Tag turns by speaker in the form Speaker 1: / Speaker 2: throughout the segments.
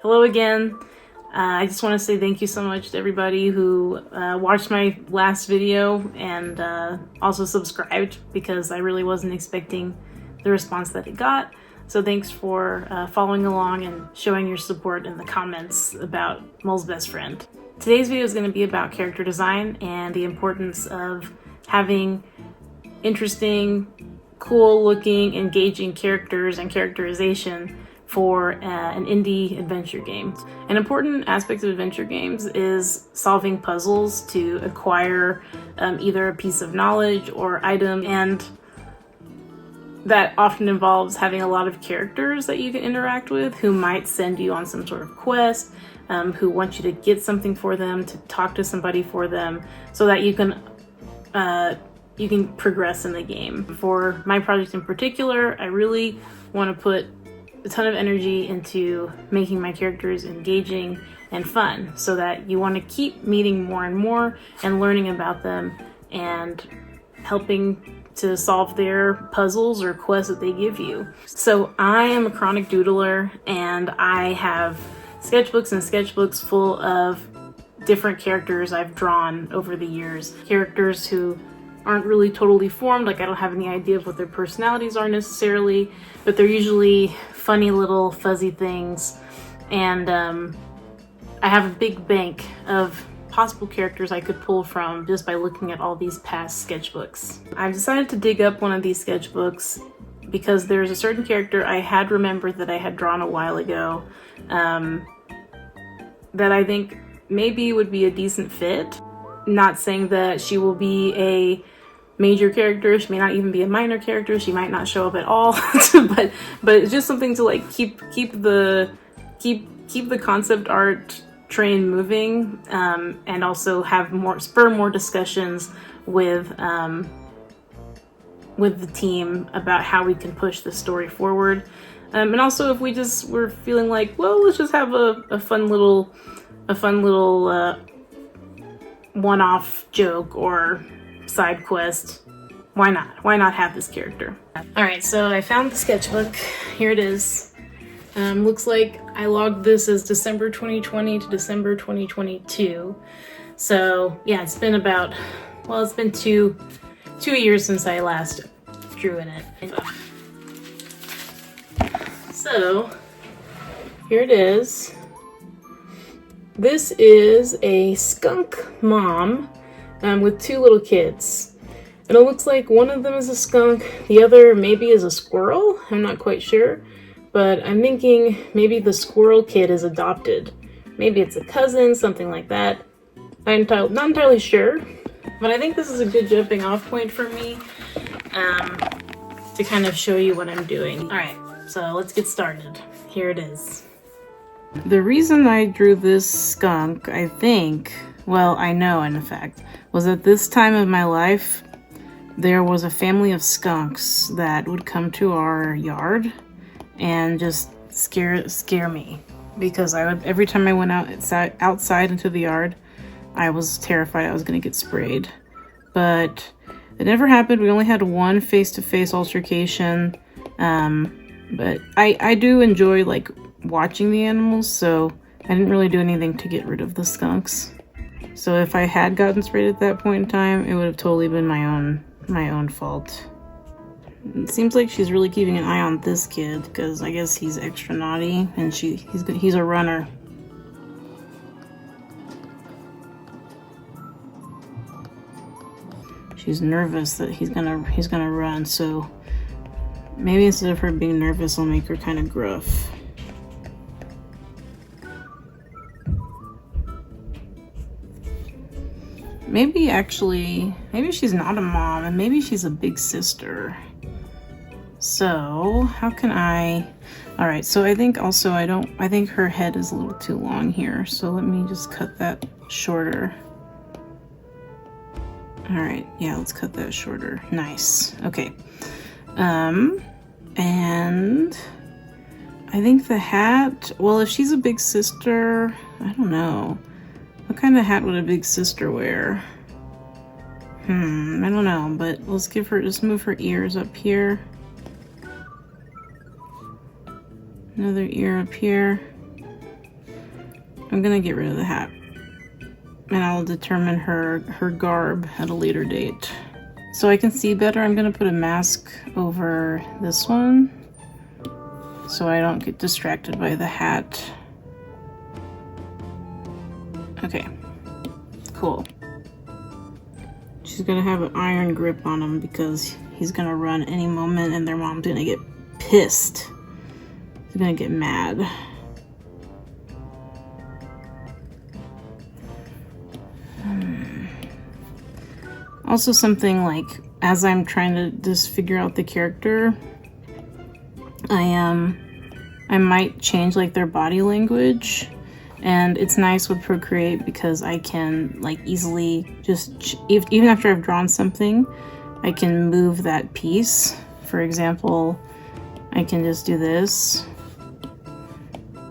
Speaker 1: Hello again. I just want to say thank you so much to everybody who watched my last video and also subscribed, because I really wasn't expecting the response that it got. So thanks for following along and showing your support in the comments about Mole's best friend. Today's video is going to be about character design and the importance of having interesting, cool looking, engaging characters and characterization for an indie adventure game. An important aspect of adventure games is solving puzzles to acquire either a piece of knowledge or item, and that often involves having a lot of characters that you can interact with who might send you on some sort of quest, who want you to get something for them, to talk to somebody for them, so that you can progress in the game. For my project in particular, I really want to put a ton of energy into making my characters engaging and fun, so that you want to keep meeting more and more and learning about them and helping to solve their puzzles or quests that they give you. So I am a chronic doodler, and I have sketchbooks and sketchbooks full of different characters I've drawn over the years. Characters who aren't really totally formed, like I don't have any idea of what their personalities are necessarily, but they're usually funny little fuzzy things. And I have a big bank of possible characters I could pull from just by looking at all these past sketchbooks. I've decided to dig up one of these sketchbooks because there's a certain character I had remembered that I had drawn a while ago that I think maybe would be a decent fit. Not saying that she will be a major character, she may not even be a minor character, she might not show up at all, but it's just something to like keep the concept art train moving, and also have spur more discussions with the team about how we can push the story forward. And also, if we just were feeling like, well, let's just have a fun little one-off joke or side quest, why not have this character? All right, so I found the sketchbook. Here it is. Looks like I logged this as December 2020 to December 2022. So yeah, it's been two years since I last drew in it. So here it is. This is a skunk mom with two little kids. And it looks like one of them is a skunk, the other maybe is a squirrel. I'm not quite sure, but I'm thinking maybe the squirrel kid is adopted. Maybe it's a cousin, something like that. I'm not entirely sure, but I think this is a good jumping off point for me to kind of show you what I'm doing. All right, so let's get started. Here it is. The reason I drew this skunk, I know in fact, was at this time of my life, there was a family of skunks that would come to our yard and just scare me, because every time I went outside into the yard, I was terrified I was gonna get sprayed. But it never happened. We only had one face-to-face altercation, but I do enjoy like watching the animals, so I didn't really do anything to get rid of the skunks. So if I had gotten sprayed at that point in time, it would have totally been my own fault. It seems like she's really keeping an eye on this kid, because I guess he's extra naughty, and he's a runner. She's nervous that he's gonna run, so maybe instead of her being nervous, I'll make her kind of gruff. Maybe she's not a mom, and maybe she's a big sister. So how can all right, so I think also I think her head is a little too long here, so let me just cut that shorter. All right, yeah, let's cut that shorter. Nice, okay. And I think the hat, well, if she's a big sister, I don't know. What kind of hat would a big sister wear? I don't know, but let's just move her ears up here. Another ear up here. I'm gonna get rid of the hat. And I'll determine her garb at a later date. So I can see better, I'm gonna put a mask over this one so I don't get distracted by the hat. Okay, cool. She's gonna have an iron grip on him because he's gonna run any moment and their mom's gonna get pissed. She's gonna get mad. Also something like, as I'm trying to just figure out the character, I might change like their body language. And it's nice with Procreate because I can like easily just, even after I've drawn something, I can move that piece. For example, I can just do this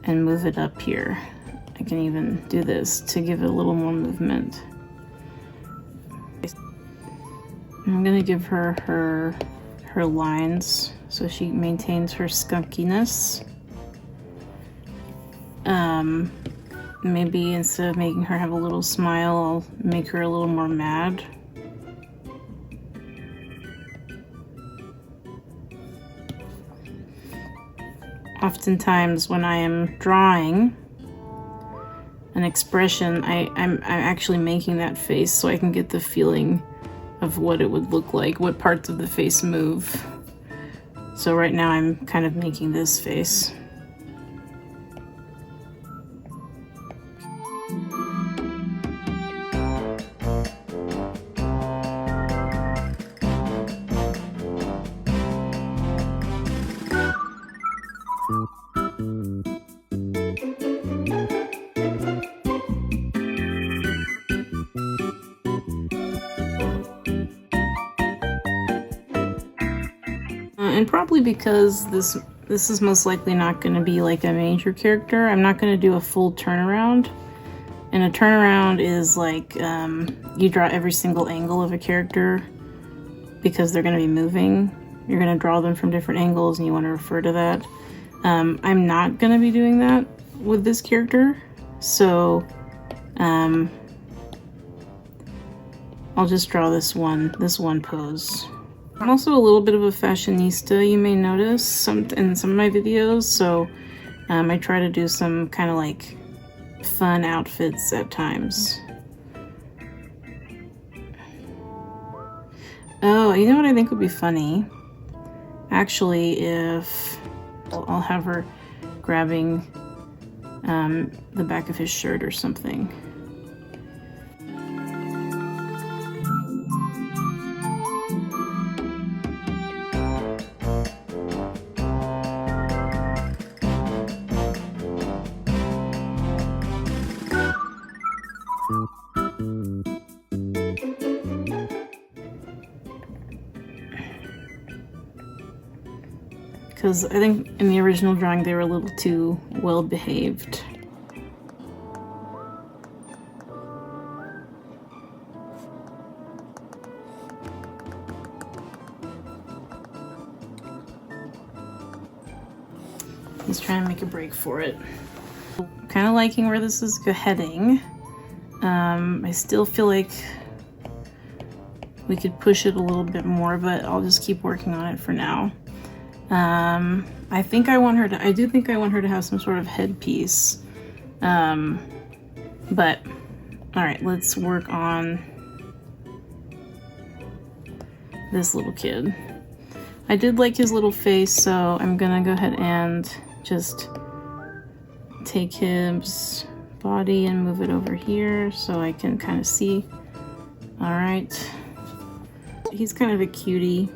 Speaker 1: and move it up here. I can even do this to give it a little more movement. I'm gonna give her her lines so she maintains her skunkiness. Maybe instead of making her have a little smile, I'll make her a little more mad. Oftentimes when I am drawing an expression, I'm actually making that face so I can get the feeling of what it would look like, what parts of the face move. So right now I'm kind of making this face. And probably because this is most likely not going to be like a major character, I'm not going to do a full turnaround. And a turnaround is like you draw every single angle of a character because they're going to be moving. You're going to draw them from different angles and you want to refer to that. I'm not going to be doing that with this character, so I'll just draw this one pose. I'm also a little bit of a fashionista, you may notice in some of my videos, so I try to do some kind of like fun outfits at times. Oh, you know what I think would be funny? Actually, if I'll have her grabbing the back of his shirt or something. Because I think in the original drawing they were a little too well behaved. He's trying to make a break for it. Kind of liking where this is heading. I still feel like we could push it a little bit more, but I'll just keep working on it for now. I do think I want her to have some sort of headpiece. But, alright, let's work on this little kid. I did like his little face, so I'm gonna go ahead and just take his body and move it over here so I can kind of see. Alright. He's kind of a cutie.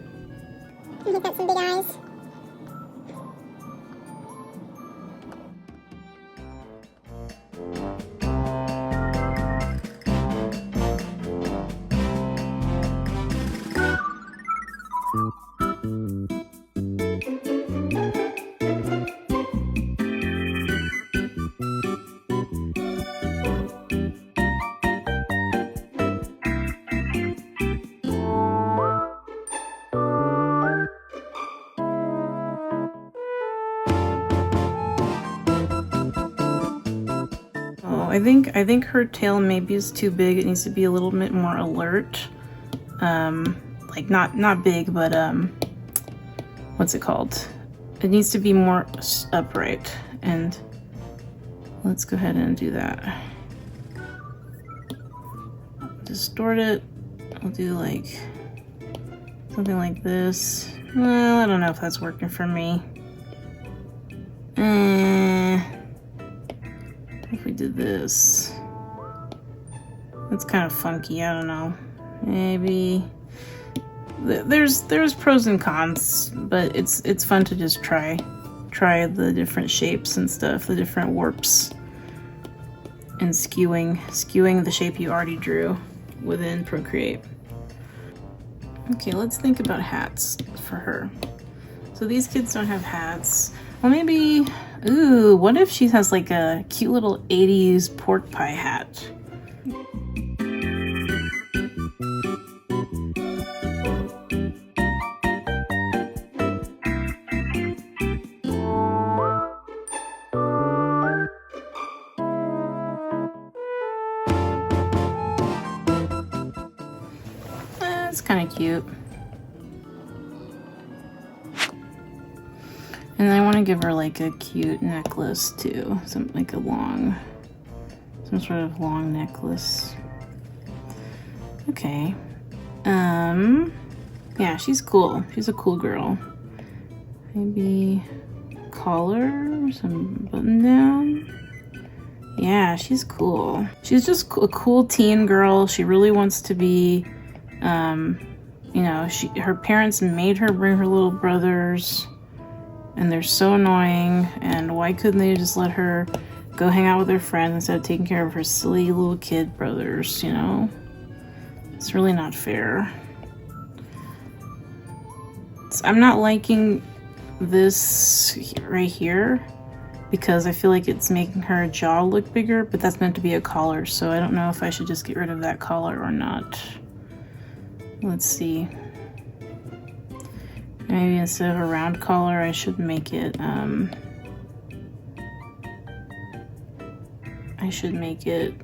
Speaker 2: He's got some big eyes.
Speaker 1: I think her tail maybe is too big. It needs to be a little bit more alert. Like not big, but what's it called? It needs to be more upright. And let's go ahead and do that. Distort it. I'll do like something like this. Well, I don't know if that's working for me. If we did this, that's kind of funky. I don't know. Maybe there's pros and cons, but it's fun to just try the different shapes and stuff, the different warps, and skewing the shape you already drew within Procreate. Okay, let's think about hats for her. So these kids don't have hats. Well, maybe, ooh, what if she has like a cute little 80s pork pie hat? That's kind of cute. And I want to give her like a cute necklace too, some sort of long necklace. Okay. Yeah, she's cool. She's a cool girl. Maybe collar, some button down. Yeah, she's cool. She's just a cool teen girl. She really wants to be, you know, her parents made her bring her little brothers. And they're so annoying, and why couldn't they just let her go hang out with her friends instead of taking care of her silly little kid brothers, you know? It's really not fair. I'm not liking this right here because I feel like it's making her jaw look bigger, but that's meant to be a collar, so I don't know if I should just get rid of that collar or not. Let's see. Maybe instead of a round collar, I should make it,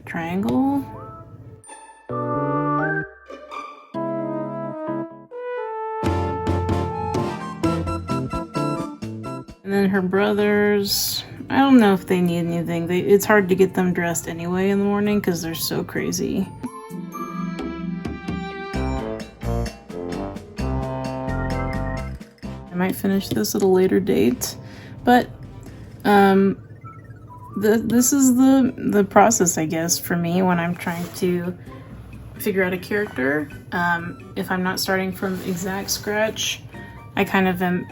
Speaker 1: triangle. And then her brothers, I don't know if they need anything. It's hard to get them dressed anyway in the morning because they're so crazy. I might finish this at a later date, but this is the process, I guess, for me when I'm trying to figure out a character. If I'm not starting from exact scratch, I kind of am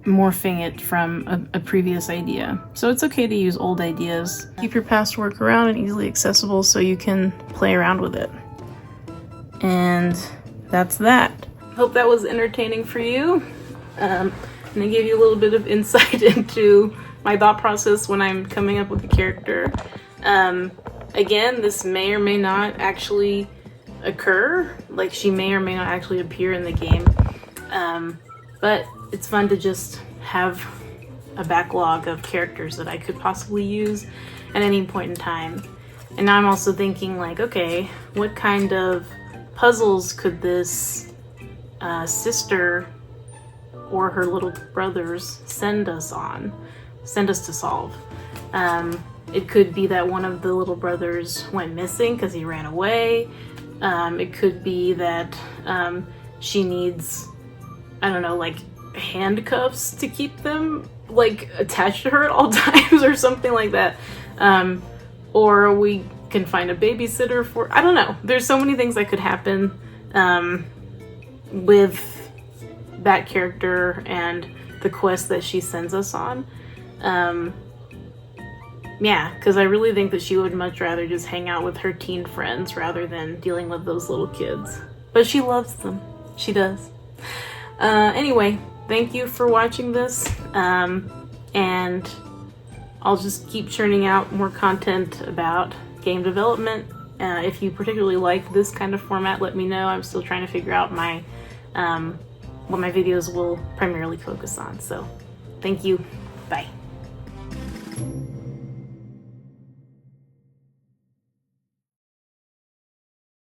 Speaker 1: morphing it from a previous idea. So it's okay to use old ideas. Keep your past work around and easily accessible so you can play around with it. And that's that. Hope that was entertaining for you. And I gave you a little bit of insight into my thought process when I'm coming up with a character. Again, this may or may not actually occur. Like, she may or may not actually appear in the game. But it's fun to just have a backlog of characters that I could possibly use at any point in time. And now I'm also thinking, like, okay, what kind of puzzles could this sister or her little brothers send us to solve? It could be that one of the little brothers went missing because he ran away. It could be that she needs, I don't know, like handcuffs to keep them like attached to her at all times or something like that. Or we can find a babysitter for, I don't know. There's so many things that could happen with that character and the quest that she sends us on. Yeah, because I really think that she would much rather just hang out with her teen friends rather than dealing with those little kids. But she loves them. She does. Anyway, thank you for watching this. And I'll just keep churning out more content about game development. If you particularly like this kind of format, let me know. I'm still trying to figure out my what my videos will primarily focus on. So thank you. Bye.